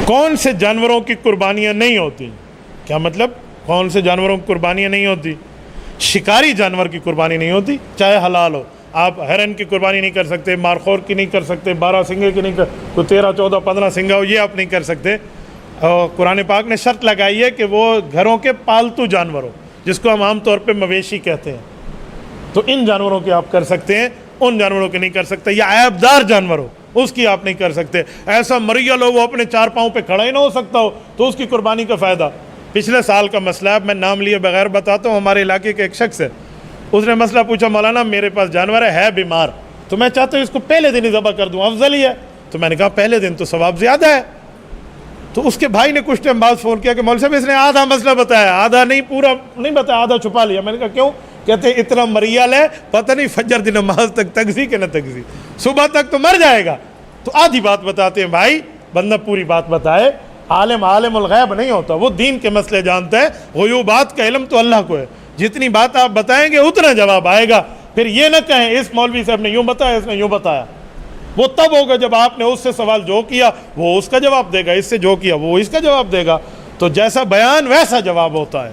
کون سے جانوروں کی قربانیاں نہیں ہوتی؟ کیا مطلب کون سے جانوروں کی قربانیاں نہیں ہوتی؟ شکاری جانور کی قربانی نہیں ہوتی، چاہے حلال ہو۔ آپ ہرن کی قربانی نہیں کر سکتے، مارخور کی نہیں کر سکتے، 12 سنگے کی نہیں کر، کوئی 13 14 15 سنگا ہو یہ آپ نہیں کر سکتے۔ اور قرآن پاک نے شرط لگائی ہے کہ وہ گھروں کے پالتو جانور ہو، جس کو ہم عام طور پہ مویشی کہتے ہیں، تو ان جانوروں کی آپ کر سکتے ہیں، ان جانوروں کی نہیں کر سکتے۔ یا عیب دار جانور ہو اس کی آپ نہیں کر سکتے۔ ایسا مریل ہو وہ اپنے 4 پاؤں پہ کھڑا ہی نہ ہو سکتا ہو تو اس کی قربانی کا فائدہ۔ پچھلے سال کا مسئلہ ہے، میں نام لیے بغیر بتاتا ہوں، ہمارے علاقے کے ایک شخص ہے، اس نے مسئلہ پوچھا، مولانا میرے پاس جانور ہے بیمار، تو میں چاہتا ہوں اس کو پہلے دن ہی ذبح کر دوں، افضل ہی ہے۔ تو میں نے کہا پہلے دن تو ثواب زیادہ ہے۔ تو اس کے بھائی نے کچھ ٹائم بعد فون کیا کہ مولوی صاحب اس نے آدھا مسئلہ بتایا، آدھا نہیں پورا نہیں بتایا، آدھا چھپا لیا۔ میں نے کہا کیوں؟ کہتے ہیں اتنا مریال ہے، پتہ نہیں فجر دی نماز تک تگزی کہ نہ تگزی، صبح تک تو مر جائے گا۔ تو آدھی بات بتاتے ہیں بھائی، بندہ پوری بات بتائے۔ عالم الغیب نہیں ہوتا، وہ دین کے مسئلے جانتا ہے، غیوبات کا علم تو اللہ کو ہے۔ جتنی بات آپ بتائیں گے اتنا جواب آئے گا۔ پھر یہ نہ کہیں اس مولوی صاحب نے یوں بتایا، اس نے یوں بتایا۔ وہ تب ہوگا جب آپ نے اس سے سوال جو کیا وہ اس کا جواب دے گا، اس سے جو کیا وہ اس کا جواب دے گا۔ تو جیسا بیان ویسا جواب ہوتا ہے۔